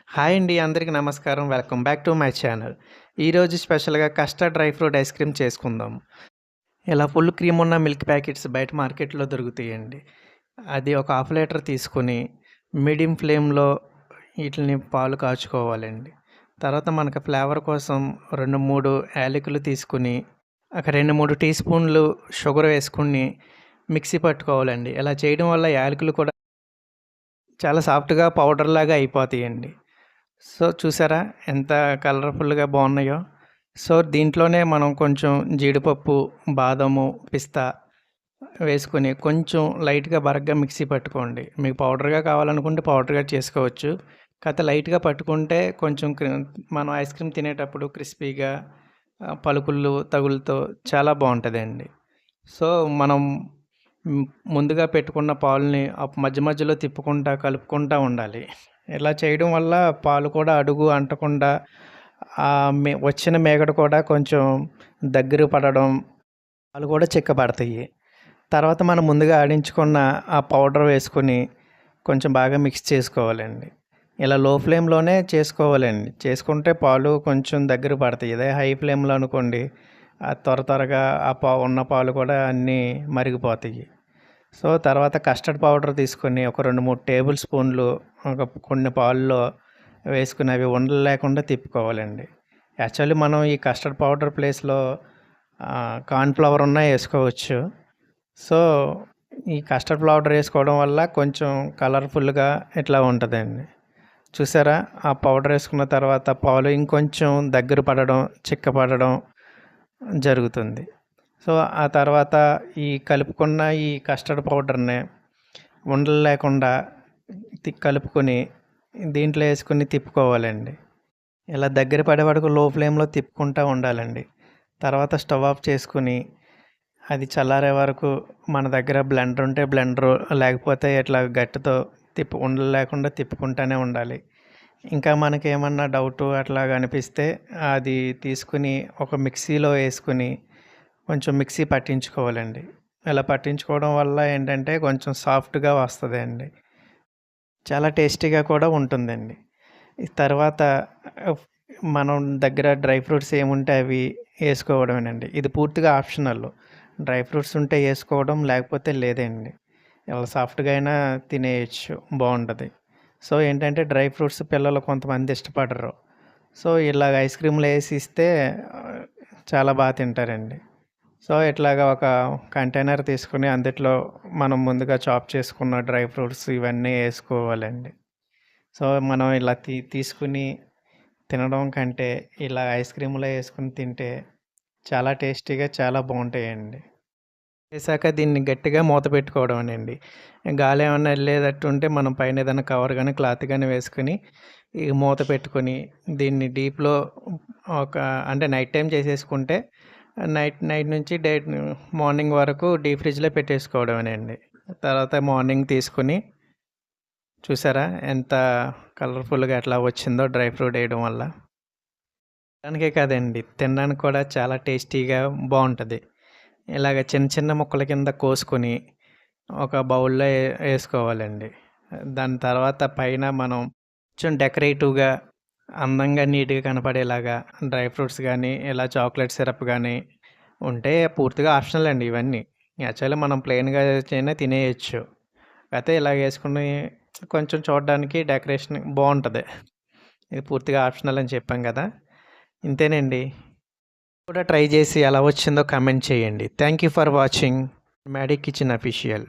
Hi అండి. అందరికీ నమస్కారం. Welcome back to my channel. ఈరోజు స్పెషల్‌గా custard dry fruit ice cream చేసుకుందాం. ఇలా ఫుల్ క్రీమ్ ఉన్న మిల్క్ ప్యాకెట్స్ బయట మార్కెట్‌లో దొరుకుతాయండి. అది ఒక హాఫ్ లీటర్ తీసుకొని మీడియం ఫ్లేమ్‌లో ఈటిల్ని పాలు కాచుకోవాలండి. తర్వాత మనకు ఫ్లేవర్ కోసం 2, 3 యాలకులు తీసుకొని, ఒక 2, 3 టీ స్పూన్లు షుగర్ వేసుకొని మిక్సీ పట్టుకోవాలండి. ఇలా చేయడం వల్ల యాలకులు కూడా చాలా సాఫ్ట్‌గా పౌడర్‌లాగా అయిపోతాయండి. సో, చూసారా ఎంత కలర్‌ఫుల్‌గా బాగున్నాయో. సో, దీంట్లోనే మనం కొంచెం జీడిపప్పు, బాదము, పిస్తా వేసుకొని కొంచెం లైట్‌గా బరగ్గా మిక్సీ పట్టుకోండి. మీకు పౌడర్‌గా కావాలనుకుంటే పౌడర్‌గా చేసుకోవచ్చు. కాకపోతే లైట్‌గా పట్టుకుంటే కొంచెం మనం ఐస్ క్రీమ్ తినేటప్పుడు క్రిస్పీగా పలుకులు తగులుతో చాలా బాగుంటుందండి. సో, మనం హ్మ్, ముందుగా పెట్టుకున్న పాలని మధ్య మధ్యలో తిప్పుకుంటా, కలుపుకుంటా ఉండాలి. ఇలా చేయడం వల్ల పాలు కూడా అడుగు అంటకుండా వచ్చిన మీగడ కూడా కొంచెం దగ్గర పడడం, పాలు కూడా చిక్కబడతాయి. తర్వాత మనం ముందుగా ఆడించుకున్న ఆ పౌడర్ వేసుకొని కొంచెం బాగా మిక్స్ చేసుకోవాలండి. ఇలా లో ఫ్లేమ్‌లోనే చేసుకోవాలండి. చేసుకుంటే పాలు కొంచెం దగ్గర పడతాయి. ఇదే హై ఫ్లేమ్‌లో అనుకోండి, త్వరగా ఉన్న పాలు కూడా అన్నీ మరిగిపోతాయి. సో, తర్వాత కస్టర్డ్ పౌడర్ తీసుకొని ఒక 2, 3 టేబుల్ స్పూన్లు కొన్ని పాలలో వేసుకొని అవి ఉండలు లేకుండా తిప్పుకోవాలండి. యాక్చువల్లీ మనం ఈ కస్టర్డ్ పౌడర్ ప్లేస్‌లో కార్న్ ఫ్లవర్ ఉన్నా వేసుకోవచ్చు. సో, ఈ కస్టర్డ్ పౌడర్ వేసుకోవడం వల్ల కొంచెం కలర్‌ఫుల్‌గా ఇట్లా ఉంటుందండి. చూసారా? ఆ పౌడర్ వేసుకున్న తర్వాత పాలు ఇంకొంచెం దగ్గర పడడం, చిక్కపడడం జరుగుతుంది. సో, ఆ తర్వాత ఈ కలుపుకున్న ఈ కస్టర్డ్ పౌడర్‌ని ఉండలు లేకుండా కలుపుకొని దీంట్లో వేసుకొని తిప్పుకోవాలండి. ఇలా దగ్గర పడే వరకు లో ఫ్లేమ్‌లో తిప్పుకుంటూ ఉండాలండి. తర్వాత స్టవ్ ఆఫ్ చేసుకొని అది చల్లారే వరకు మన దగ్గర బ్లెండర్ ఉంటే బ్లెండరు, లేకపోతే ఇట్లా గట్టితో ఉండలు లేకుండా తిప్పుకుంటూనే ఉండాలి. ఇంకా మనకేమన్నా డౌటు అట్లాగా అనిపిస్తే అది తీసుకుని ఒక మిక్సీలో వేసుకొని కొంచెం మిక్సీ పట్టించుకోవాలండి. ఇలా పట్టించుకోవడం వల్ల ఏంటంటే కొంచెం సాఫ్ట్‌గా వస్తదండి. చాలా టేస్టీగా కూడా ఉంటుందండి. ఈ తర్వాత ఆహ్, మనం దగ్గర డ్రై ఫ్రూట్స్ ఏముంటే అవి ఏసుకోవడమేనండి. ఇది పూర్తిగా ఆప్షనల్. డ్రై ఫ్రూట్స్ ఉంటే ఏసుకోవడం, లేకపోతే లేదండి. ఇలా సాఫ్ట్‌గా అయినా తినేయొచ్చు, బావుంటది. సో, ఏంటంటే డ్రై ఫ్రూట్స్ పిల్లలు కొంతమంది ఇష్టపడరు. సో, ఇలాగ ఐస్ క్రీమ్‌లో ఏసి ఇస్తే చాలా తింటారండి. సో, ఇట్లాగా ఒక కంటైనర్ తీసుకొని అందుట్లో మనం ముందుగా చాప్ చేసుకున్న డ్రై ఫ్రూట్స్ ఇవన్నీ ఏసుకోవాలండి. సో, మనం ఇలా తీసుకుని తినడం కంటే ఇలా ఐస్ క్రీమ్‌లో ఏసుకొని తింటే చాలా టేస్టీగా చాలా బావుంటాయండి. వేసాక దీన్ని గట్టిగా మూత పెట్టుకోవడమేనండి. గాలి ఏమన్నా ఎళ్ళేటట్టు ఉంటే మనం పైన ఏదైనా కవర్ గాని, క్లాత్ గాని వేసుకొని ఈ మూత పెట్టుకొని దీన్ని డీప్‌లో ఒక అంటే నైట్ టైమ్ చేసేసుకుంటే నైట్ నైట్ నుంచి మార్నింగ్ వరకు డీప్ ఫ్రిడ్జ్‌లో పెట్టేసుకోవడమేనండి. తర్వాత మార్నింగ్ తీసుకొని చూసారా ఎంత కలర్‌ఫుల్‌గా ఎట్లా వచ్చిందో డ్రై ఫ్రూట్ ఏయడం వల్ల. దానికే కాదండి, తినడానికి కూడా చాలా టేస్టీగా బావుంటది. ఇలాగ చిన్న చిన్న ముక్కల కింద కోసుకొని ఒక బౌల్‌లో ఏసుకోవాలండి. దాని తర్వాత పైన మనం కొంచెం డెకరేటివ్‌గా, అందంగా, నీట్‌గా కనపడేలాగా డ్రై ఫ్రూట్స్ గానీ, ఇలా చాక్లెట్ సిరప్ గానీ ఉంటే పూర్తిగా ఆప్షనల్ అండి ఇవన్నీ. యాక్చువల్లీ మనం ప్లెయిన్‌గా అయినా తినేయొచ్చు. కాకపోతే ఇలాగేసుకొని కొంచెం చూడడానికి డెకరేషన్ బావుంటది. ఇది పూర్తిగా ఆప్షనల్ అని చెప్పాం గదా! ఇంతేనండి. కూడా ట్రై చేసి ఎలా వచ్చిందో కామెంట్ చేయండి. Thank you for watching Maddy kitchen official.